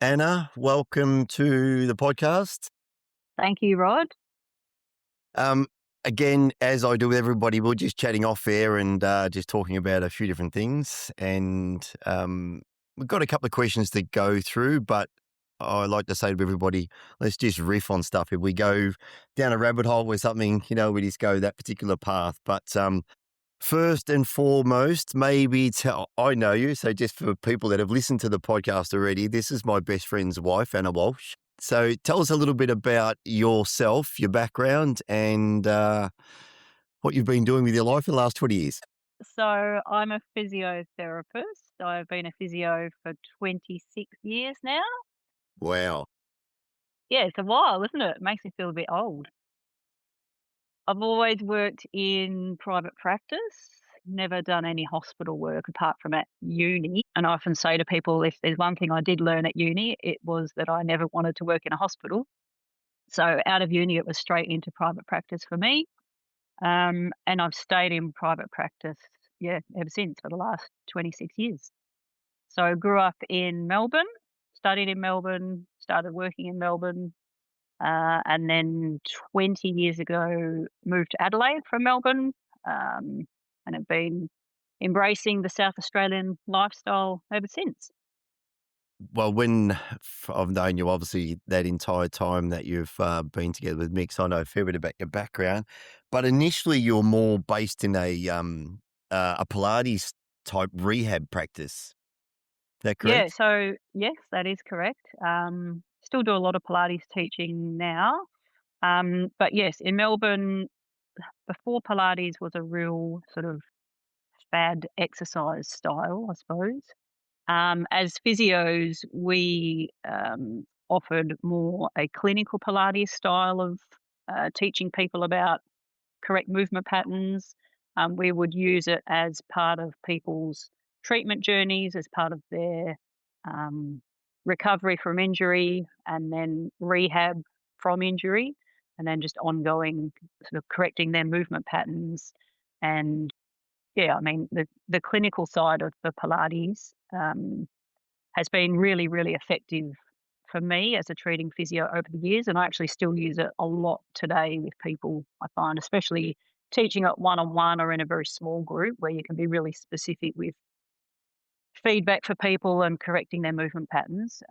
Anna, welcome to the podcast. Thank you, Rod. Um, Again, as I do with everybody, we're just chatting off air and just talking about a few different things. And we've got a couple of questions to go through, but I like to say to everybody, let's just riff on stuff. If we go down a rabbit hole with something, we just go that particular path. But first and foremost, maybe I know you, so just for people that have listened to the podcast already, this is my best friend's wife, Anna Walsh. So tell us a little bit about yourself, your background, and what you've been doing with your life for the last 20 years. So I'm a physiotherapist. I've been a physio for 26 years now. Wow. Yeah, it's a while, isn't it? It makes me feel a bit old. I've always worked in private practice, never done any hospital work apart from at uni. And I often say to people, if there's one thing I did learn at uni, it was that I never wanted to work in a hospital. So out of uni, it was straight into private practice for me. And I've stayed in private practice, ever since for the last 26 years. So I grew up in Melbourne, studied in Melbourne, started working in Melbourne, and then 20 years ago moved to Adelaide from Melbourne, and have been embracing the South Australian lifestyle ever since. Well, I've known you, obviously, that entire time that you've been together with Mick, so I know a fair bit about your background. But initially, you're more based in a Pilates type rehab practice. Is that Yeah, correct? so yes, that is correct. Still do a lot of Pilates teaching now. But yes, in Melbourne, before Pilates was a real sort of fad exercise style, I suppose. As physios, we offered more a clinical Pilates style of teaching people about correct movement patterns. We would use it as part of people's treatment journeys, as part of their um, recovery from injury, and then rehab from injury, and then just ongoing sort of correcting their movement patterns. And yeah, I mean, the clinical side of the Pilates has been really, really effective for me as a treating physio over the years, and I actually still use it a lot today with people, I find, especially teaching it one-on-one or in a very small group where you can be really specific with feedback for people and correcting their movement patterns.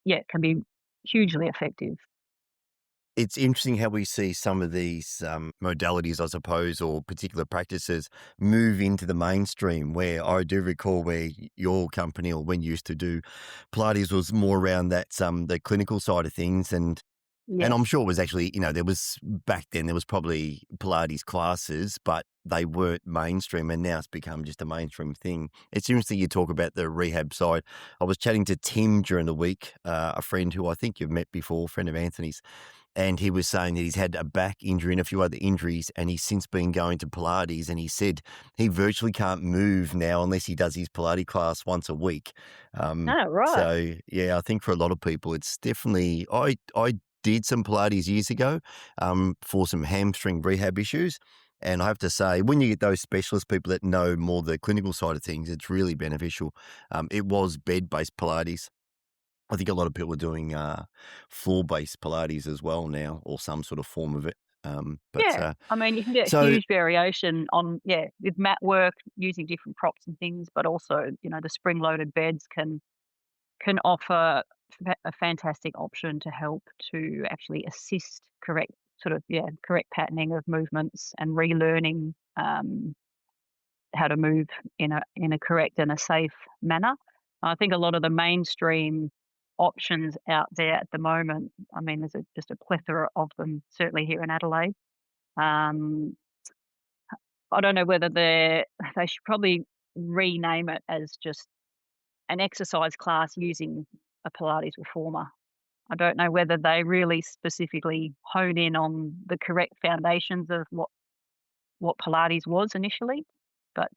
It can be hugely effective. It's interesting how we see some of these modalities, I suppose, or particular practices move into the mainstream. Where I do recall where your company, or when you used to do Pilates, was more around that the clinical side of things, and Yeah. I'm sure it was actually, there was back then there was probably Pilates classes, but they weren't mainstream, and now it's become just a mainstream thing. It's interesting you talk about the rehab side. I was chatting to Tim during the week, a friend who I think you've met before, a friend of Anthony's, and he was saying that he's had a back injury and a few other injuries, and he's since been going to Pilates, and he said he virtually can't move now unless he does his Pilates class once a week. Oh, right. So yeah, I think for a lot of people, it's definitely. I did some Pilates years ago for some hamstring rehab issues. And I have to say, when you get those specialist people that know more the clinical side of things, it's really beneficial. It was bed-based Pilates. I think a lot of people are doing floor-based Pilates as well now, or some sort of form of it. But Yeah. I mean, you can get so huge variation on, with mat work using different props and things, but also, the spring-loaded beds can offer a fantastic option to help to actually assist correct patterning of movements and relearning how to move in a correct and a safe manner. I think a lot of the mainstream options out there at the moment, I mean, there's just a plethora of them, certainly here in Adelaide. Um, I don't know whether they should probably rename it as just an exercise class using a Pilates reformer. I don't know whether they really specifically hone in on the correct foundations of what Pilates was initially, but,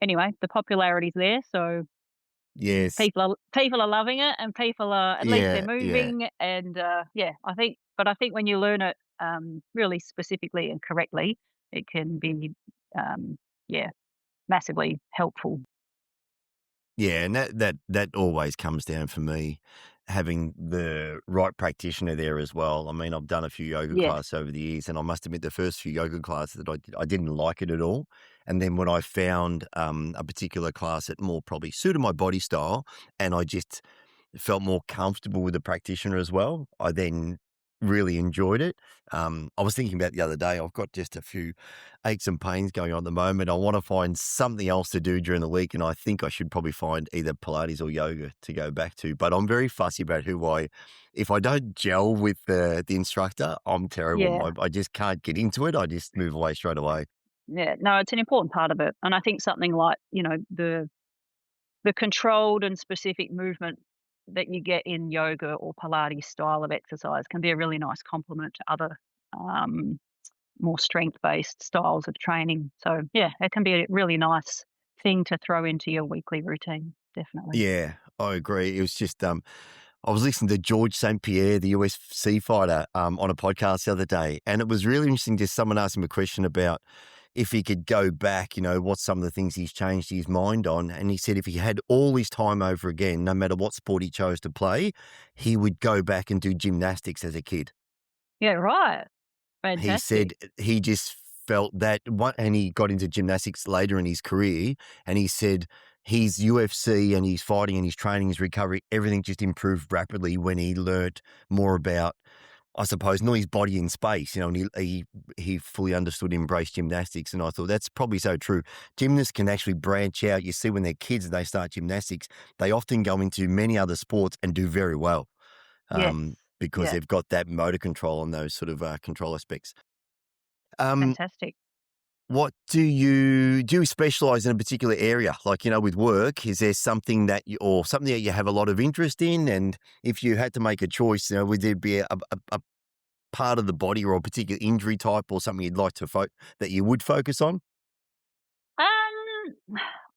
anyway, the popularity's there, so yes, people are loving it, and people are, at least they're yeah, yeah. moving, and, I think when you learn it, really specifically and correctly, it can be, um, yeah, massively helpful. Yeah, and that always comes down for me, having the right practitioner there as well. I mean, I've done a few yoga Yes. classes over the years, and I must admit the first few yoga classes that I didn't like it at all. And then when I found, a particular class that more probably suited my body style, and I just felt more comfortable with the practitioner as well, I then really enjoyed it. I was thinking about the other day, I've got just a few aches and pains going on at the moment. I want to find something else to do during the week, and I think I should probably find either Pilates or yoga to go back to. But I'm very fussy about if I don't gel with the instructor, I'm terrible. Yeah. I just can't get into it. I just move away straight away. Yeah. No, it's an important part of it. And I think something like, the controlled and specific movement that you get in yoga or Pilates style of exercise can be a really nice complement to other, um, more strength-based styles of training. So, yeah, it can be a really nice thing to throw into your weekly routine, definitely. Yeah, I agree. It was just I was listening to George St. Pierre, the UFC fighter, on a podcast the other day, and it was really interesting. Just someone asked him a question about if he could go back, what's some of the things he's changed his mind on. And he said if he had all his time over again, no matter what sport he chose to play, he would go back and do gymnastics as a kid. Yeah, right. He Fantastic. said he just felt that one, and he got into gymnastics later in his career, and he said his UFC and his fighting and his training, his recovery, everything just improved rapidly when he learnt more about, I suppose, not his body in space, and he fully understood and embraced gymnastics, and I thought that's probably so true. Gymnasts can actually branch out. You see when they're kids and they start gymnastics, they often go into many other sports and do very well, Yes. because Yeah, they've got that motor control and those sort of, control aspects. Um, fantastic. what do you specialize in a particular area? Like, with work, is there something something that you have a lot of interest in? And if you had to make a choice, would there be a part of the body or a particular injury type or something you'd like to that you would focus on?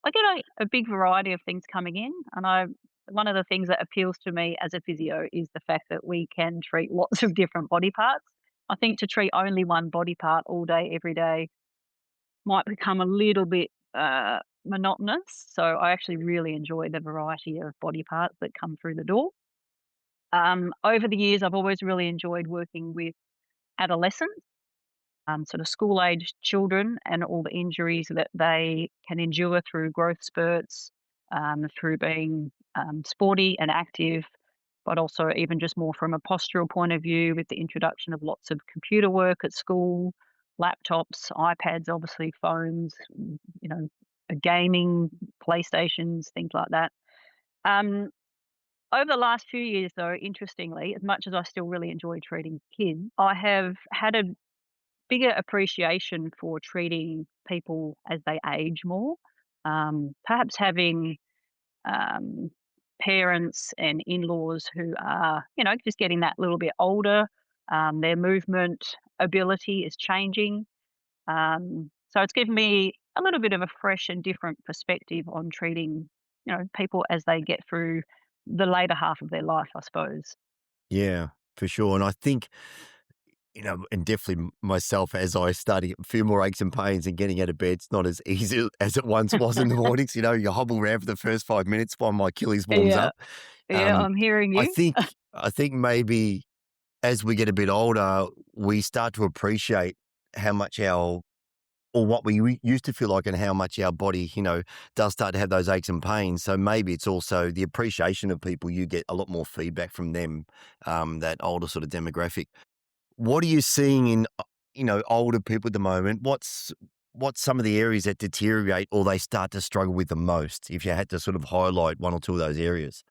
I get a big variety of things coming in, and one of the things that appeals to me as a physio is the fact that we can treat lots of different body parts. I think to treat only one body part all day, every day might become a little bit monotonous. So I actually really enjoy the variety of body parts that come through the door. Over the years, I've always really enjoyed working with adolescents, sort of school aged children, and all the injuries that they can endure through growth spurts, through being sporty and active, but also even just more from a postural point of view with the introduction of lots of computer work at school, laptops, iPads, obviously phones, gaming, PlayStations, things like that. Um, Over the last few years, though, interestingly, as much as I still really enjoy treating kids, I have had a bigger appreciation for treating people as they age more. Perhaps having um, parents and in-laws who are, just getting that little bit older. Their movement ability is changing. So it's given me a little bit of a fresh and different perspective on treating, people as they get through the later half of their life, I suppose. Yeah, for sure. And I think, and definitely myself, as I study, a few more aches and pains and getting out of bed, it's not as easy as it once was in the mornings. You hobble around for the first 5 minutes while my Achilles warms Yeah, up. yeah, Um, I'm hearing I you. think I think maybe as we get a bit older, we start to appreciate how much or what we used to feel like and how much our body, does start to have those aches and pains. So maybe it's also the appreciation of people. You get a lot more feedback from them, that older sort of demographic. What are you seeing in, older people at the moment? What's some of the areas that deteriorate or they start to struggle with the most, if you had to sort of highlight one or two of those areas?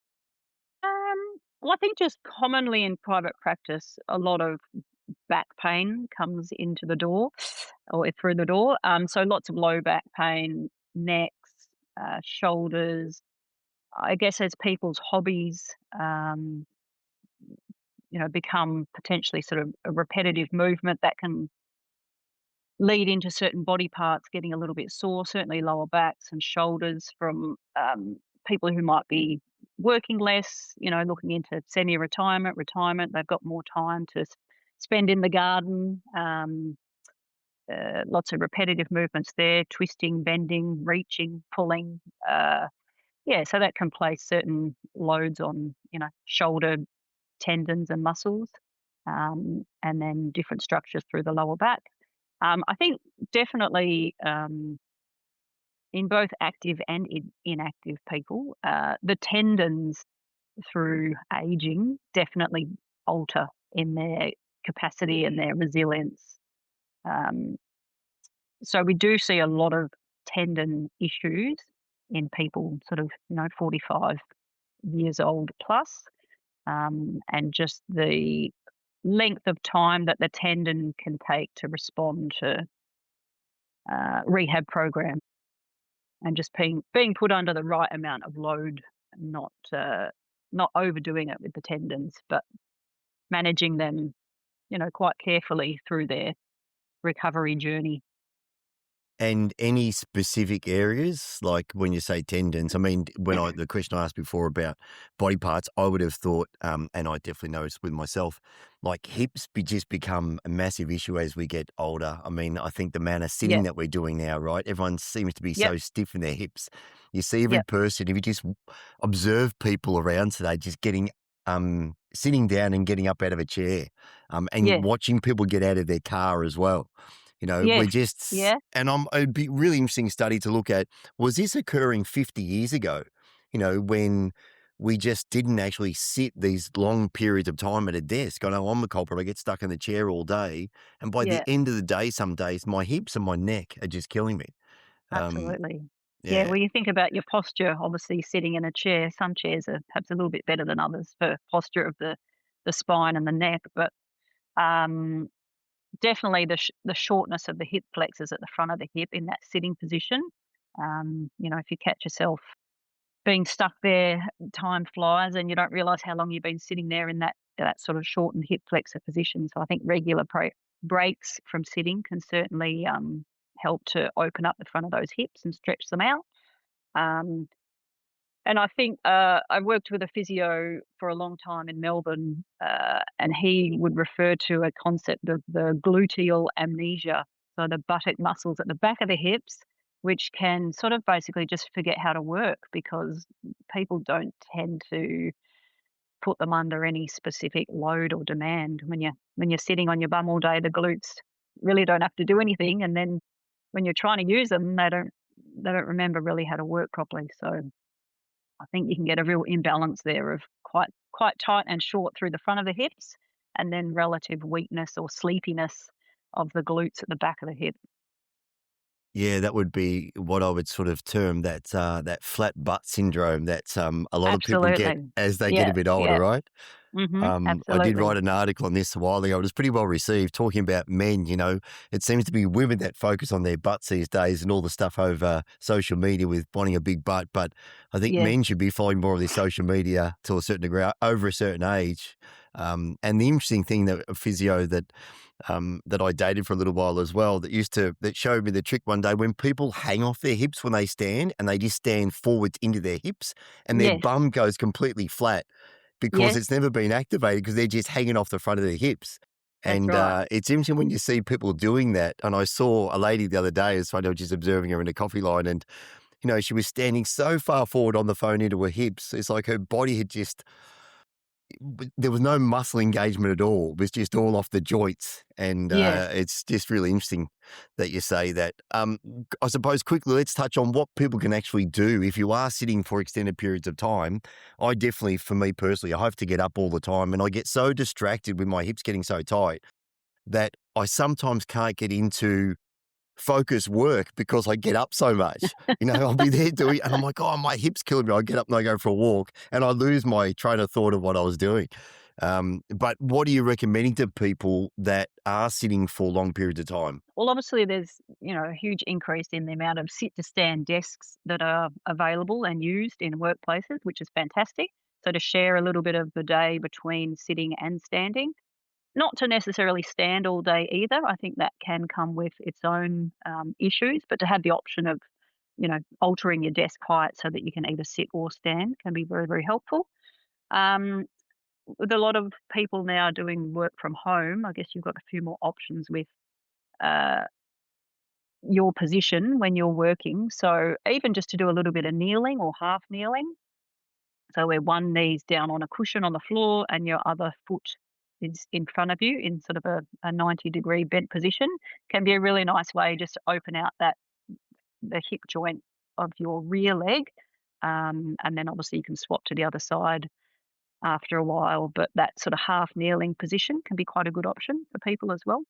Well, I think just commonly in private practice, a lot of back pain comes into the door or through the door. So lots of low back pain, necks, shoulders. I guess as people's hobbies, become potentially sort of a repetitive movement that can lead into certain body parts getting a little bit sore, certainly lower backs and shoulders from people who might be working less, looking into semi-retirement, retirement. They've got more time to spend in the garden. Lots of repetitive movements there, twisting, bending, reaching, pulling. Yeah, so that can place certain loads on, shoulder tendons and muscles, and then different structures through the lower back. I think definitely in both active and inactive people, the tendons through aging definitely alter in their capacity and their resilience. Um, so we do see a lot of tendon issues in people sort of, 45 years old plus, and just the length of time that the tendon can take to respond to rehab program, and just being put under the right amount of load, not overdoing it with the tendons, but managing them, quite carefully through their recovery journey. And any specific areas, like when you say tendons, I mean, the question I asked before about body parts, I would have thought, and I definitely noticed with myself, like hips just become a massive issue as we get older. I mean, I think the amount of sitting Yeah. that we're doing now, right? Everyone seems to be Yep. so stiff in their hips. You see every Yep. person, if you just observe people around today, just sitting down and getting up out of a chair, and Yeah. watching people get out of their car as well. We're Yes. just Yeah. and it'd be really interesting study to look at, was this occurring 50 years ago, when we just didn't actually sit these long periods of time at a desk? I know I'm the culprit, I get stuck in the chair all day, and by the Yeah. end of the day, some days, my hips and my neck are just killing me. Um, Absolutely. Yeah, yeah. well, you think about your posture, obviously sitting in a chair, some chairs are perhaps a little bit better than others for posture of the spine and the neck, but, um, definitely the shortness of the hip flexors at the front of the hip in that sitting position. If you catch yourself being stuck there, time flies and you don't realize how long you've been sitting there in that sort of shortened hip flexor position. So I think regular breaks from sitting can certainly, help to open up the front of those hips and stretch them out. Um, and I think, I worked with a physio for a long time in Melbourne, and he would refer to a concept of the gluteal amnesia, so the buttock muscles at the back of the hips, which can sort of basically just forget how to work because people don't tend to put them under any specific load or demand. When you're sitting on your bum all day, the glutes really don't have to do anything, and then when you're trying to use them, they don't remember really how to work properly. So I think you can get a real imbalance there of quite tight and short through the front of the hips, and then relative weakness or sleepiness of the glutes at the back of the hip. Yeah, that would be what I would sort of term that flat butt syndrome that, a lot of people get Absolutely. as they get Yeah, a bit older, yeah. right? I did Absolutely. write an article on this a while ago. It was pretty well received, talking about men. It seems to be women that focus on their butts these days and all the stuff over social media with wanting a big butt. But I think Yeah. men should be following more of this social media to a certain degree over a certain age. And the interesting thing, that a physio that I dated for a little while as well, that showed me the trick one day, when people hang off their hips when they stand and they just stand forwards into their hips and their Yes. bum goes completely flat because Yes, it's never been activated because they're just hanging off the front of their hips. that's And right. it's interesting when you see people doing that. And I saw a lady the other day, it's funny, I was just observing her in a coffee line, and she was standing so far forward on the phone into her hips. It's like her body had just there was no muscle engagement at all. It was just all off the joints, and Yes. it's just really interesting that you say that. I suppose quickly, let's touch on what people can actually do if you are sitting for extended periods of time. I definitely, for me personally, I have to get up all the time, and I get so distracted with my hips getting so tight that I sometimes can't get into focus work because I get up so much. I'll be there doing, and I'm like, "Oh, my hip's killing me." I get up and I go for a walk, and I lose my train of thought of what I was doing. But what are you recommending to people that are sitting for long periods of time? Well, obviously, there's, a huge increase in the amount of sit-to-stand desks that are available and used in workplaces, which is fantastic. So to share a little bit of the day between sitting and standing. Not to necessarily stand all day either. I think that can come with its own, issues, but to have the option of, altering your desk height so that you can either sit or stand can be very, very helpful. Um, with a lot of people now doing work from home, I guess you've got a few more options with, uh, your position when you're working. So even just to do a little bit of kneeling or half kneeling, so where one knee's down on a cushion on the floor and your other foot is in front of you in sort of a 90-degree bent position, can be a really nice way just to open out that the hip joint of your rear leg. And then obviously you can swap to the other side after a while, but that sort of half kneeling position can be quite a good option for people as well.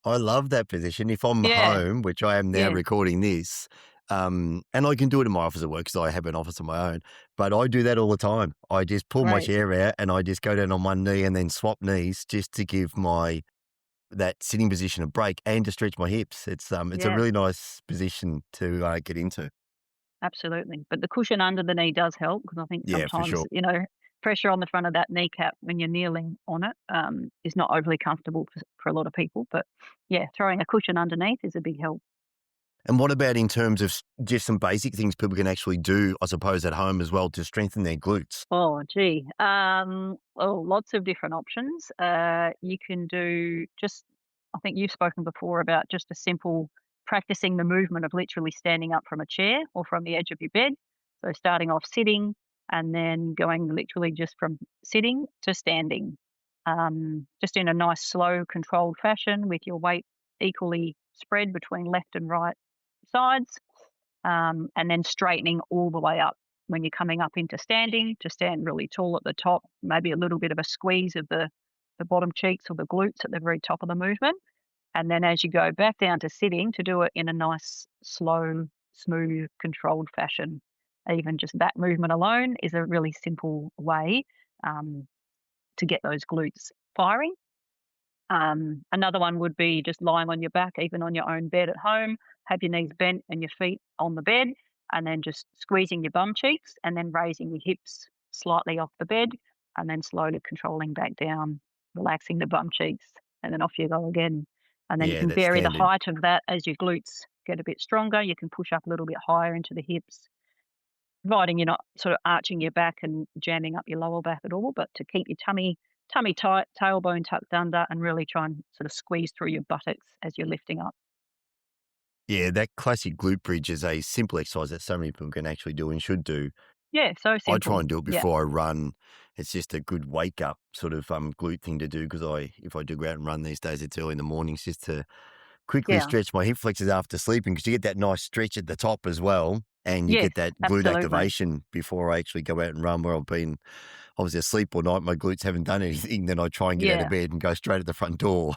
I love that position. If I'm Yeah, home, which I am now yeah, recording this, and I can do it in my office at work because I have an office of my own, but I do that all the time. I just pull my great. chair out and I just go down on one knee and then swap knees just to give my that sitting position a break and to stretch my hips. It's a Yeah, really nice position to get into. absolutely. But the cushion under the knee does help because I think Yeah, for sometimes, sure. pressure on the front of that kneecap when you're kneeling on it is not overly comfortable for a lot of people. But yeah, throwing a cushion underneath is a big help. And what about in terms of just some basic things people can actually do, I suppose, at home as well to strengthen their glutes? Oh, gee. Well, lots of different options. You can do just, I think you've spoken before about just a simple practicing the movement of literally standing up from a chair or from the edge of your bed. So starting off sitting and then going literally just from sitting to standing, just in a nice, slow, controlled fashion with your weight equally spread between left and right sides, and then straightening all the way up when you're coming up into standing to stand really tall at the top, maybe a little bit of a squeeze of the bottom cheeks or the glutes at the very top of the movement. And then as you go back down to sitting, to do it in a nice, slow, smooth, controlled fashion. Even just that movement alone is a really simple way um, to get those glutes firing. Another one would be just lying on your back, even on your own bed at home, have your knees bent and your feet on the bed, and then just squeezing your bum cheeks and then raising your hips slightly off the bed, and then slowly controlling back down, relaxing the bum cheeks, and then off you go again. And then you Yeah, can that's vary the standard. height of that as your glutes get a bit stronger. You can push up a little bit higher into the hips, providing you're not sort of arching your back and jamming up your lower back at all, but to keep your tummy tight, tailbone tucked under, and really try and sort of squeeze through your buttocks as you're lifting up. Yeah, that classic glute bridge is a simple exercise that so many people can actually do and should do. Yeah, so I try simple. and do it Yeah, before I run. It's just a good wake up sort of glute thing to do because if I do go out and run these days, it's early in the mornings just to quickly yeah. stretch my hip flexors after sleeping because you get that nice stretch at the top as well, and you Yes, get that glute absolutely. activation before I actually go out and run. Where I've been obviously asleep all night, my glutes haven't done anything. Then I try and get out of Yeah, bed and go straight at the front door.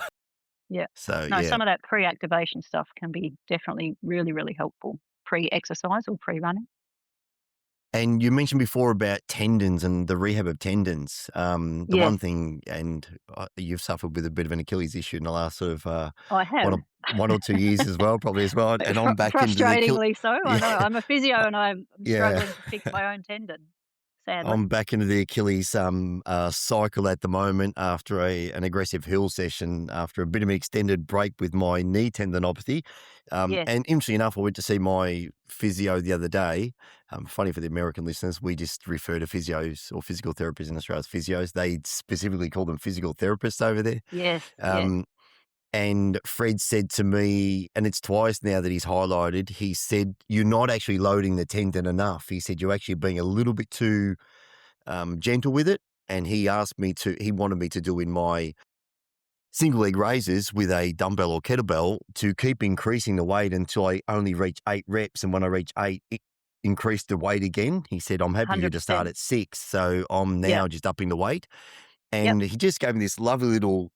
yeah. So No, yeah. some of that pre-activation stuff can be definitely really, really helpful pre-exercise or pre-running. And you mentioned before about tendons and the rehab of tendons. The Yes, one thing, and you've suffered with a bit of an Achilles issue in the last sort of I one have. or 1 or 2 years as well, probably as well. And I'm back into the Achilles. Frustratingly so, I Yeah, know. I'm a physio and I'm yeah. struggling to fix my own tendon, sadly. I'm back into the Achilles cycle at the moment after an aggressive hill session after a bit of an extended break with my knee tendinopathy. Yes, And interestingly enough, I went to see my physio the other day. Funny for the American listeners, we just refer to physios or physical therapists in Australia as physios. They specifically call them physical therapists over there. yes, yes, Um, and Fred said to me, and it's twice now that he's highlighted, he said, "You're not actually loading the tendon enough." He said, "You're actually being a little bit too gentle with it." And he wanted me to do in my single leg raises with a dumbbell or kettlebell to keep increasing the weight until I only reach 8 reps. And when I reach eight, increase the weight again. He said, "I'm happy for you to start 100%. at 6." So I'm Yep, now just upping the weight. yep, And he just gave me this lovely little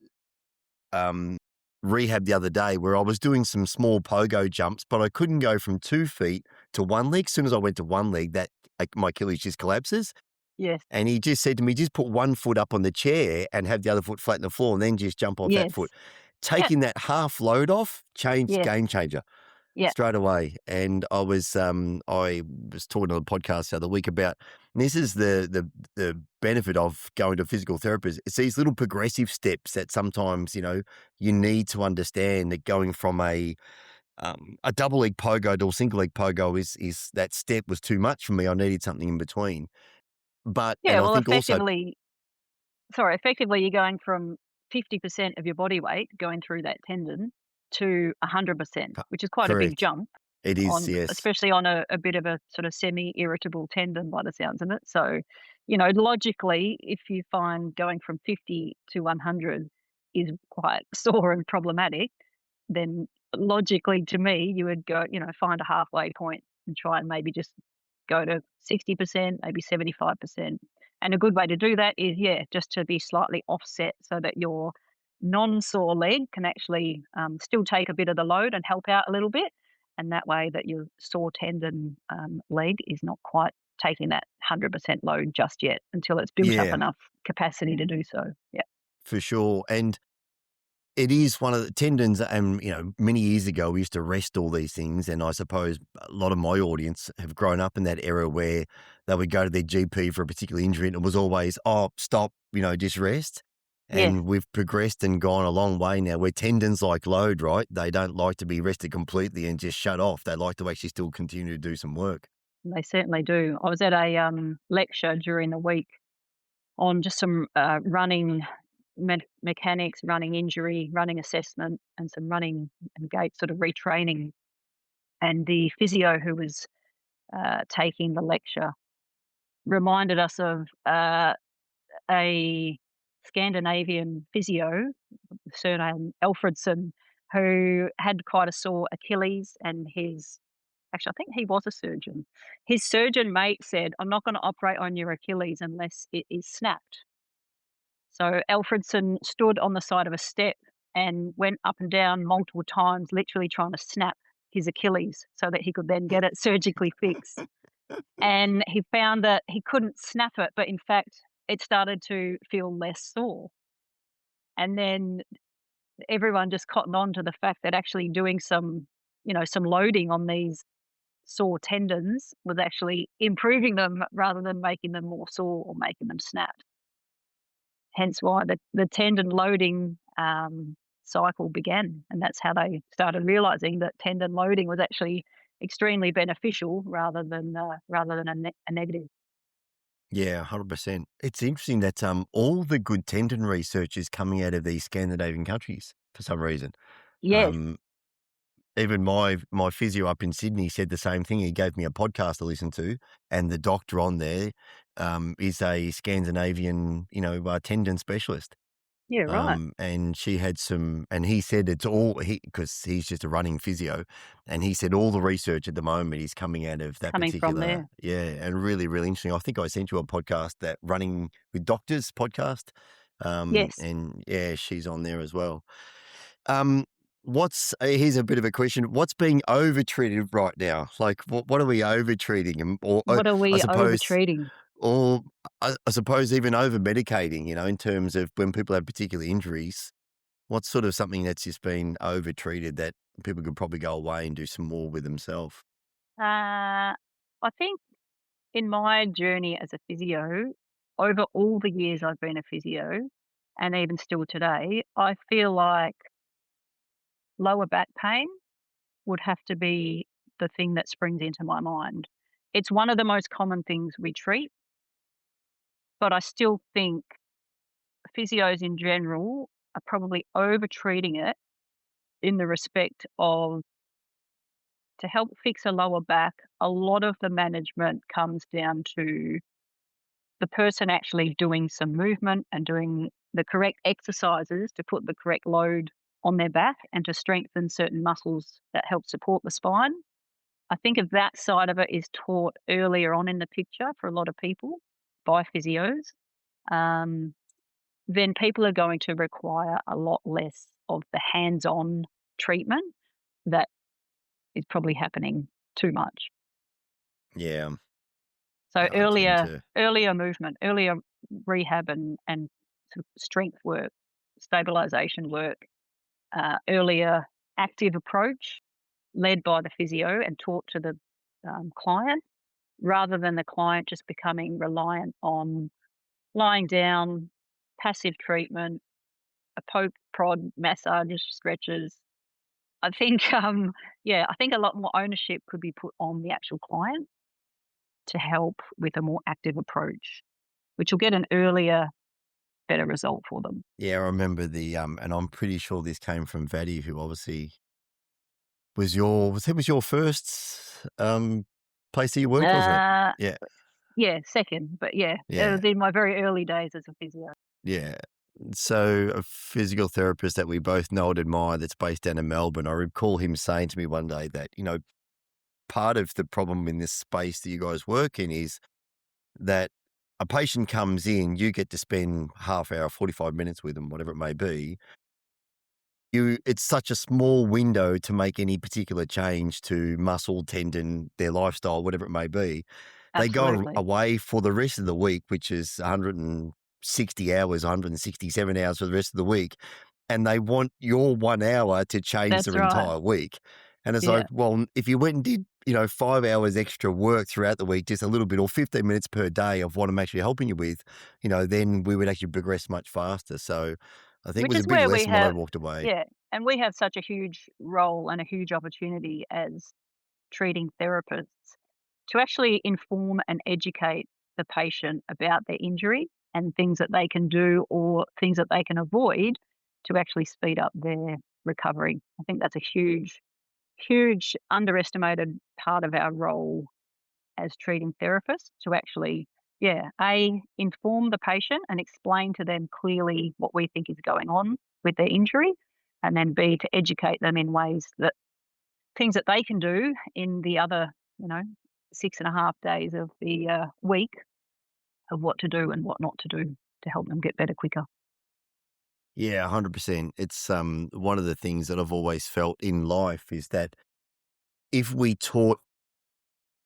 um, rehab the other day where I was doing some small pogo jumps, but I couldn't go from 2 feet to one leg. As soon as I went to one leg, that my Achilles just collapses. yes, And he just said to me, "Just put one foot up on the chair and have the other foot flat on the floor and then just jump off that yes, foot." yep, Taking that half load off changed, yes, game changer yep. straight away. And I was talking on a podcast the other week about this is the benefit of going to a physical therapist. It's these little progressive steps that sometimes, you need to understand that going from a double leg pogo to a single leg pogo is that step was too much for me. I needed something in between. And Yeah, I well, think also effectively you're going from 50% of your body weight going through that tendon. to 100%, Co- which is quite a big Correct. jump It is, on, yes. especially on a bit of a sort of semi-irritable tendon by the sounds of it. So, logically, if you find going from 50 to 100 is quite sore and problematic, then logically to me, you would go, find a halfway point and try and maybe just go to 60%, maybe 75%. And a good way to do that is, yeah, just to be slightly offset so that your non-sore leg can actually still take a bit of the load and help out a little bit. And that way that your sore tendon leg is not quite taking that 100% load just yet until it's built up Yeah, enough capacity to do so. Yeah. for sure. And it is one of the tendons, and many years ago we used to rest all these things, and I suppose a lot of my audience have grown up in that era where they would go to their GP for a particular injury, and it was always, "Oh, stop, just rest." Yes. And we've progressed and gone a long way now, where tendons like load, right? They don't like to be rested completely and just shut off. They like to actually still continue to do some work. They certainly do. I was at a lecture during the week on just some running mechanics, running injury, running assessment, and some running and gait sort of retraining. And the physio who was taking the lecture reminded us of a Scandinavian physio, surname Alfredson, who had quite a sore Achilles, and his actually, I think he was a surgeon. His surgeon mate said, "I'm not going to operate on your Achilles unless it is snapped." So Alfredson stood on the side of a step and went up and down multiple times, literally trying to snap his Achilles so that he could then get it surgically fixed. And he found that he couldn't snap it, but in fact, it started to feel less sore. And then everyone just cottoned on to the fact that actually doing some loading on these sore tendons was actually improving them rather than making them more sore or making them snap. Hence why the tendon loading cycle began, and that's how they started realizing that tendon loading was actually extremely beneficial rather than a negative. Yeah, 100%. It's interesting that all the good tendon research is coming out of these Scandinavian countries for some reason. Yes, Um, Even my physio up in Sydney said the same thing. He gave me a podcast to listen to, and the doctor on there is a Scandinavian, tendon specialist. yeah, right. And she had some, and he said it's all because he's just a running physio, and he said all the research at the moment is coming out of that Coming from particular, there. yeah, and really, really interesting. I think I sent you a podcast, that Running with Doctors podcast, Yes. and yeah, she's on there as well. Um, here's a bit of a question: what's being overtreated right now? Like, what are we overtreating, or What are I we suppose, over-treating? or I suppose even over medicating? In terms of when people have particular injuries, what's sort of something that's just been over-treated that people could probably go away and do some more with themselves? I think in my journey as a physio, over all the years I've been a physio, and even still today, I feel like lower back pain would have to be the thing that springs into my mind. It's one of the most common things we treat, but I still think physios in general are probably over-treating it in the respect of, to help fix a lower back, a lot of the management comes down to the person actually doing some movement and doing the correct exercises to put the correct load on their back and to strengthen certain muscles that help support the spine. I think if that side of it is taught earlier on in the picture for a lot of people by physios, um, then people are going to require a lot less of the hands-on treatment that is probably happening too much. Yeah, So I tend earlier to. earlier movement, earlier rehab and sort of strength work, stabilization work, earlier active approach led by the physio and taught to the client, rather than the client just becoming reliant on lying down, passive treatment, a poke, prod, massage, stretches. I think, I think a lot more ownership could be put on the actual client to help with a more active approach, which will get an earlier better result for them. Yeah, I remember and I'm pretty sure this came from Vaddy, who obviously was your first, place that you worked, wasn't it? Uh, Yeah, yeah, second, but yeah, it yeah, was in my very early days as a physio. yeah. So a physical therapist that we both know and admire that's based down in Melbourne, I recall him saying to me one day that, part of the problem in this space that you guys work in is that a patient comes in, you get to spend half hour, 45 minutes with them, whatever it may be. It's such a small window to make any particular change to muscle, tendon, their lifestyle, whatever it may be. They go Absolutely. away for the rest of the week, which is 160 hours, 167 hours for the rest of the week, and they want your 1 hour to change That's their right. entire week. And it's Yeah, like, well, if you went and did, 5 hours extra work throughout the week, just a little bit, or 15 minutes per day of what I'm actually helping you with, then we would actually progress much faster. So I think it which was is a big where we lesson when I have walked away. yeah, and we have such a huge role and a huge opportunity as treating therapists to actually inform and educate the patient about their injury and things that they can do or things that they can avoid to actually speed up their recovery. I think that's a huge, huge underestimated part of our role as treating therapists to actually, yeah, A, inform the patient and explain to them clearly what we think is going on with their injury, and then B, to educate them in ways that things that they can do in the other, you know, 6.5 days of the week of what to do and what not to do to help them get better quicker. Yeah, 100%. It's one of the things that I've always felt in life is that if we taught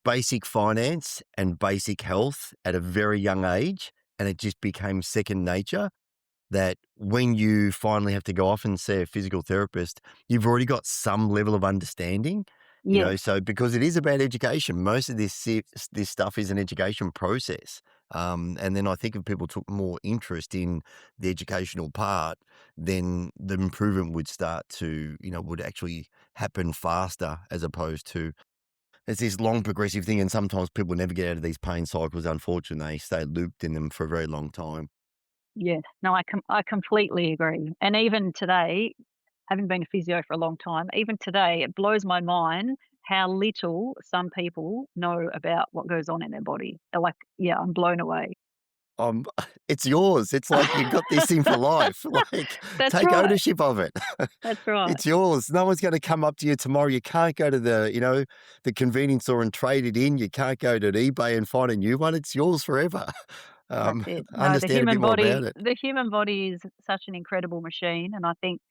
basic finance and basic health at a very young age and it just became second nature, that when you finally have to go off and see a physical therapist, you've already got some level of understanding, Yes, so because it is about education, most of this stuff is an education process. And then I think if people took more interest in the educational part, then the improvement would start to, would actually happen faster as opposed to it's this long progressive thing. And sometimes people never get out of these pain cycles. Unfortunately, they stay looped in them for a very long time. yes. No, I completely agree. And even today, having been a physio for a long time, even today, it blows my mind how little some people know about what goes on in their body. They're like, yeah, I'm blown away. Um, it's yours. It's like you got this thing for life. Like, That's take right. ownership of it. That's right. It's yours. No one's going to come up to you tomorrow. You can't go to the convenience store and trade it in. You can't go to eBay and find a new one. It's yours forever. That's it. No, Understand a bit more about it. the human body is such an incredible machine, and I think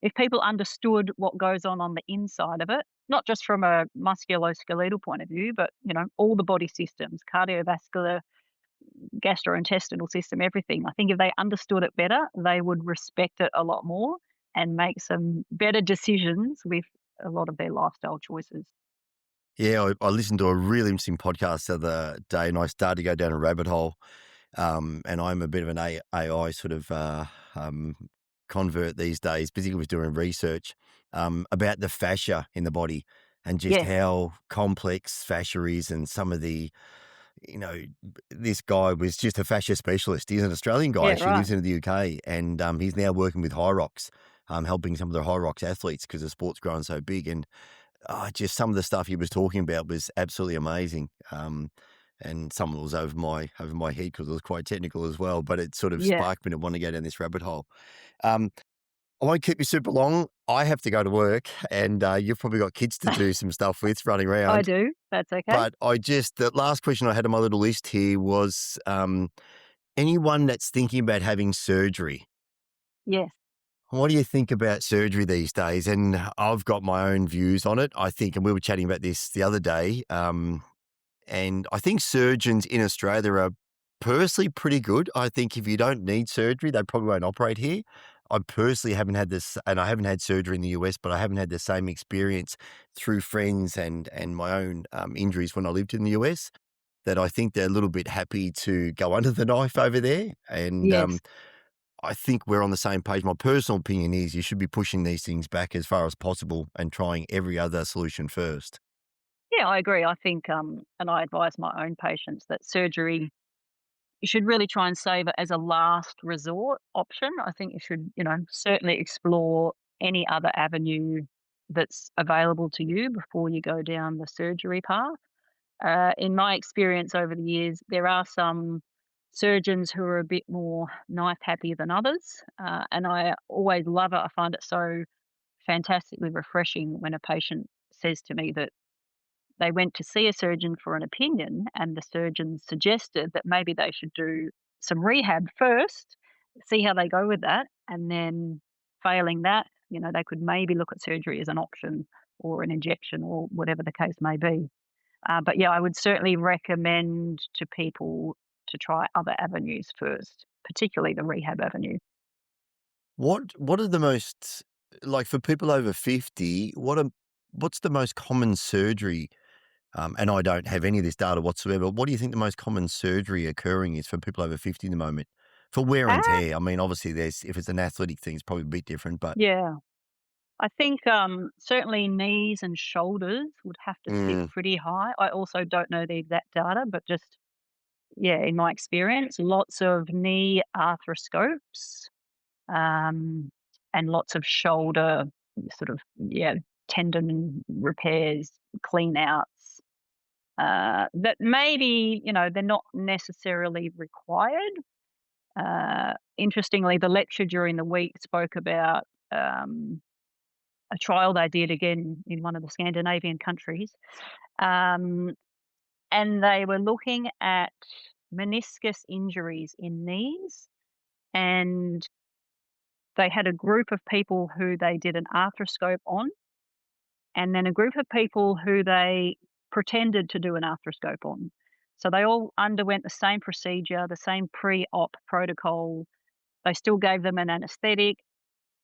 if people understood what goes on the inside of it, not just from a musculoskeletal point of view, but, all the body systems, cardiovascular, gastrointestinal system, everything. I think if they understood it better, they would respect it a lot more and make some better decisions with a lot of their lifestyle choices. Yeah, I listened to a really interesting podcast the other day and I started to go down a rabbit hole. And I'm a bit of an AI sort of convert these days, particularly with doing research about the fascia in the body and just Yes. how complex fascia is. And some of this guy was just a fascia specialist. He's an Australian guy, Yeah, actually right. lives in the UK, and he's now working with High Rocks, helping some of the High Rocks athletes because the sport's growing so big. And just some of the stuff he was talking about was absolutely amazing. And some of it was over my head because it was quite technical as well, but it sort of Yeah, sparked me to want to go down this rabbit hole. Um, I won't keep you super long. I have to go to work, and you've probably got kids to do some stuff with running I around. do. That's okay. But the last question I had on my little list here was anyone that's thinking about having surgery. Yes. What do you think about surgery these days? And I've got my own views on it. I think, and we were chatting about this the other day. And I think surgeons in Australia are personally pretty good. I think if you don't need surgery, they probably won't operate here. I personally haven't had this, and I haven't had surgery in the US, but I haven't had the same experience through friends and my own injuries when I lived in the US. That I think they're a little bit happy to go under the knife over there. And Yes. I think we're on the same page. My personal opinion is you should be pushing these things back as far as possible and trying every other solution first. Yeah, I agree. I think, and I advise my own patients that surgery you should really try and save it as a last resort option. I think you should, certainly explore any other avenue that's available to you before you go down the surgery path. In my experience over the years, there are some surgeons who are a bit more knife happy than others, and I always love it. I find it so fantastically refreshing when a patient says to me that they went to see a surgeon for an opinion, and the surgeon suggested that maybe they should do some rehab first, see how they go with that, and then failing that, they could maybe look at surgery as an option or an injection or whatever the case may be. But yeah, I would certainly recommend to people to try other avenues first, particularly the rehab avenue. What are the most like, for people over 50, what's the most common surgery, and I don't have any of this data whatsoever. What do you think the most common surgery occurring is for people over 50 at the moment? For wear and Ah, tear. I mean, obviously, there's if it's an athletic thing, it's probably a bit different, but yeah. I think certainly knees and shoulders would have to sit mm, pretty high. I also don't know the exact data, but just, yeah, in my experience, lots of knee arthroscopes, um, and lots of shoulder sort of, yeah, tendon repairs, clean outs. That maybe, they're not necessarily required. Interestingly, the lecture during the week spoke about a trial they did again in one of the Scandinavian countries. Um, and they were looking at meniscus injuries in knees. And they had a group of people who they did an arthroscope on, and then a group of people who they pretended to do an arthroscope on. So they all underwent the same procedure, the same pre-op protocol. They still gave them an anesthetic.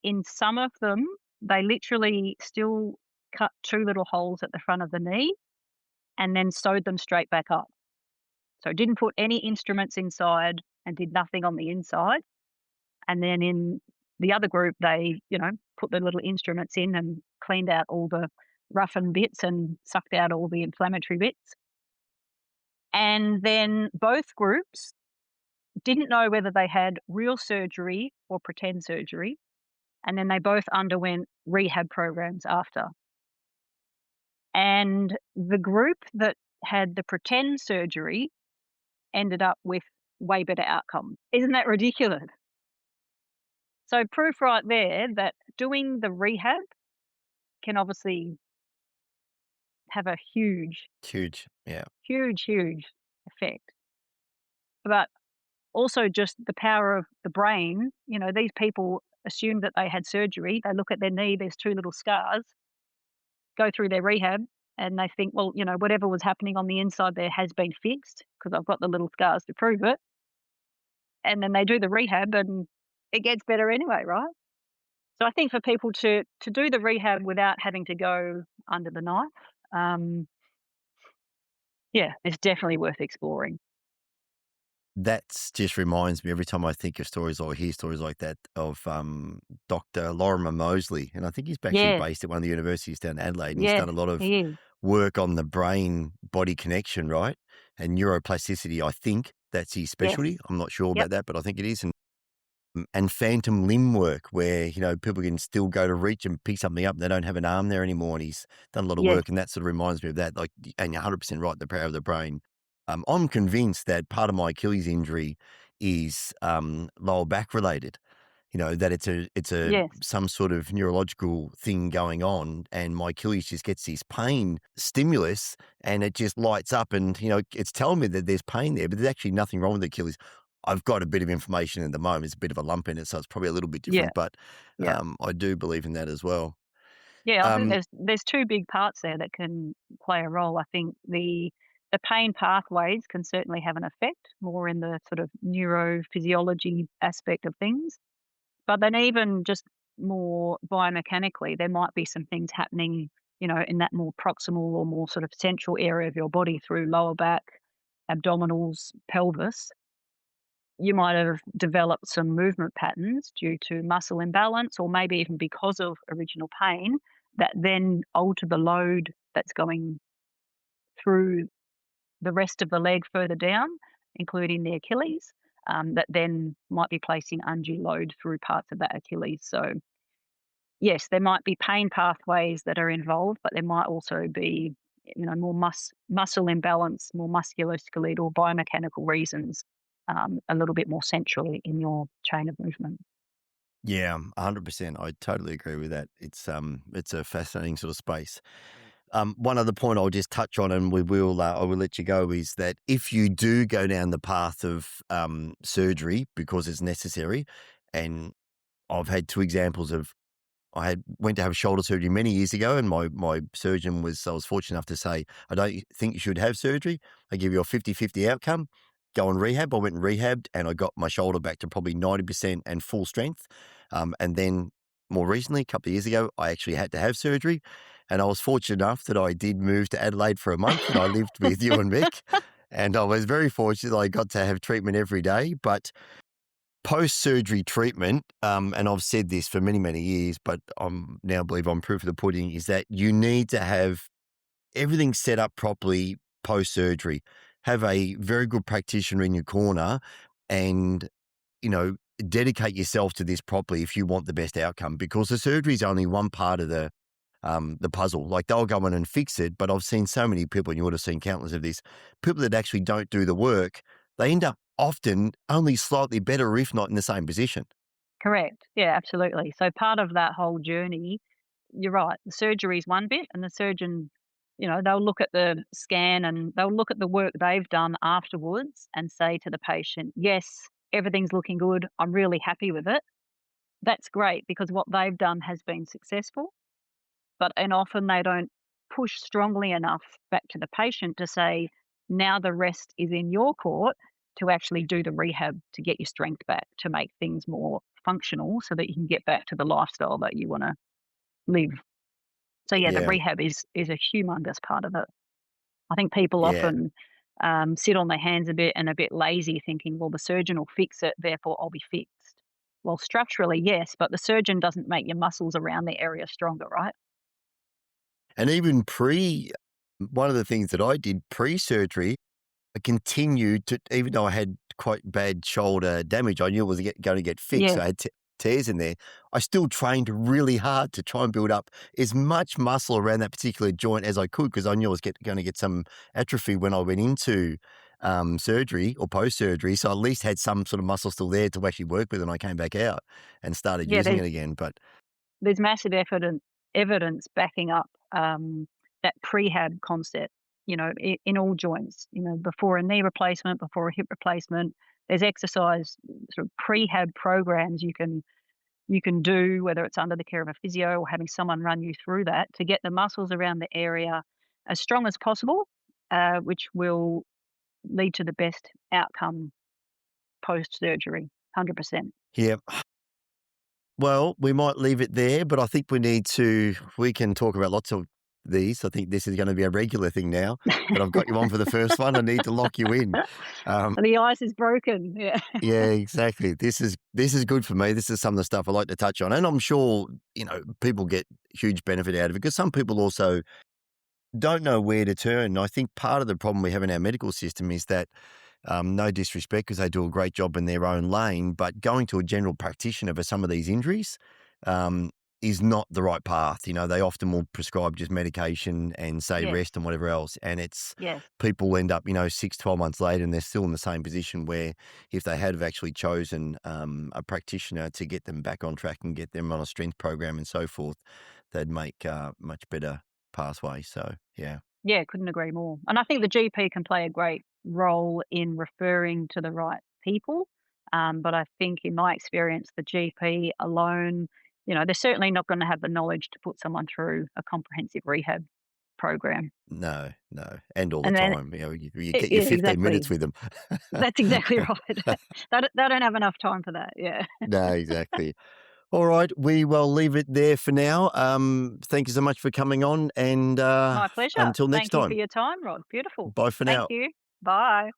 In some of them, they literally still cut two little holes at the front of the knee and then sewed them straight back up. So didn't put any instruments inside and did nothing on the inside. And then in the other group, they, put the little instruments in and cleaned out all the roughened bits and sucked out all the inflammatory bits. And then both groups didn't know whether they had real surgery or pretend surgery. And then they both underwent rehab programs after. And the group that had the pretend surgery ended up with way better outcomes. Isn't that ridiculous? So proof right there that doing the rehab can obviously have a huge, it's huge. Yeah. huge, huge effect. But also just the power of the brain, these people assume that they had surgery. They look at their knee, there's two little scars, go through their rehab, and they think, well, whatever was happening on the inside there has been fixed because I've got the little scars to prove it. And then they do the rehab and it gets better anyway, right? So I think for people to do the rehab without having to go under the knife, um, yeah, it's definitely worth exploring. That's just reminds me every time I think of stories or hear stories like that of, Dr. Lorimer Moseley, and I think he's actually Yes, based at one of the universities down in Adelaide, and he's yes, done a lot of he is. work on the brain-body connection, right? And neuroplasticity, I think that's his Yes. specialty. I'm not sure Yep. about that, but I think it is, and phantom limb work where, people can still go to reach and pick something up, and they don't have an arm there anymore, and he's done a lot of Yes. work, and that sort of reminds me of that, like, and you're 100% right, the power of the brain. I'm convinced that part of my Achilles injury is, lower back related. That it's a Yes. some sort of neurological thing going on, and my Achilles just gets this pain stimulus, and it just lights up, and, it's telling me that there's pain there, but there's actually nothing wrong with the Achilles. I've got a bit of information at the moment, it's a bit of a lump in it, so it's probably a little bit Yeah. different, but, Yeah. I do believe in that as well. Yeah, I think Um, there's two big parts there that can play a role. I think the pain pathways can certainly have an effect more in the sort of neurophysiology aspect of things. But then even just more biomechanically, there might be some things happening, in that more proximal or more sort of central area of your body through lower back, abdominals, pelvis. You might have developed some movement patterns due to muscle imbalance or maybe even because of original pain that then alter the load that's going through the rest of the leg further down. including the Achilles, that then might be placing undue load through parts of that Achilles. So yes, there might be pain pathways that are involved, but there might also be, more muscle imbalance, more musculoskeletal, biomechanical reasons, a little bit more centrally in your chain of movement. Yeah, 100%. I totally agree with that. It's a fascinating sort of space. One other point I'll just touch on, and I will let you go, is that if you do go down the path of surgery because it's necessary, and I've had two examples of went to have shoulder surgery many years ago, and my surgeon I was fortunate enough to say, "I don't think you should have surgery. I give you a 50-50 outcome. Go on rehab." I went and rehabbed, and I got my shoulder back to probably 90% and full strength. And then more recently, a couple of years ago, I actually had to have surgery, and I was fortunate enough that I did move to Adelaide for a month, and I lived with you and Mick, and I was very fortunate that I got to have treatment every day. But post-surgery treatment, and I've said this for many, many years, but I'm now believe I'm proof of the pudding, is that you need to have everything set up properly post-surgery. Have a very good practitioner in your corner and, dedicate yourself to this properly if you want the best outcome, because the surgery is only one part of the puzzle. Like, they'll go in and fix it, but I've seen so many people, and you would have seen countless of this, people that actually don't do the work, they end up often only slightly better, if not in the same position. Correct. Yeah, absolutely. So part of that whole journey, you're right, the surgery is one bit, and the surgeon, they'll look at the scan and they'll look at the work they've done afterwards and say to the patient, "Yes, everything's looking good. I'm really happy with it." That's great because what they've done has been successful. And often they don't push strongly enough back to the patient to say, "Now the rest is in your court to actually do the rehab to get your strength back, to make things more functional so that you can get back to the lifestyle that you wanna live." So, yeah, the Yeah, rehab is a humongous part of it. I think people yeah. often, sit on their hands a bit and a bit lazy thinking, "Well, the surgeon will fix it, therefore I'll be fixed." Well, structurally, yes, but the surgeon doesn't make your muscles around the area stronger, right? And even one of the things that I did pre-surgery, I continued to, even though I had quite bad shoulder damage, I knew it was going to get fixed. Yeah. So I had tears in there. I still trained really hard to try and build up as much muscle around that particular joint as I could, because I knew I was going to get some atrophy when I went into surgery or post-surgery. So I at least had some sort of muscle still there to actually work with when I came back out and started Yeah, using there's it again. But there's massive evidence backing up, that prehab concept, in all joints, before a knee replacement, before a hip replacement. There's exercise sort of prehab programs you can do, whether it's under the care of a physio or having someone run you through that to get the muscles around the area as strong as possible, which will lead to the best outcome post-surgery, 100%. yeah. Well, we might leave it there, but I think we can talk about lots of these. I think this is going to be a regular thing now that I've got you on for the first one. I need to lock you in. Um, The ice is broken, yeah. yeah, exactly. This is good for me. This is some of the stuff I like to touch on. And I'm sure, people get huge benefit out of it, because some people also don't know where to turn. I think part of the problem we have in our medical system is that, no disrespect, because they do a great job in their own lane, but going to a general practitioner for some of these injuries is not the right path. They often will prescribe just medication and say Yes, rest and whatever else. And it's yes. people end up, 6, 12 months later, and they're still in the same position where if they had have actually chosen a practitioner to get them back on track and get them on a strength program and so forth, they'd make much better pathway. So, yeah. Yeah, couldn't agree more. And I think the GP can play a great role in referring to the right people. But I think in my experience, the GP alone, they're certainly not going to have the knowledge to put someone through a comprehensive rehab program. No, no, and all the And then, time. You get your yeah, 15 minutes exactly. with them. That's exactly right. They don't have enough time for that. Yeah. No, exactly. All right, we will leave it there for now. Thank you so much for coming on, and My pleasure. until next Thank you for time. your time, Rod. Beautiful. Bye for Thank now. you. Bye.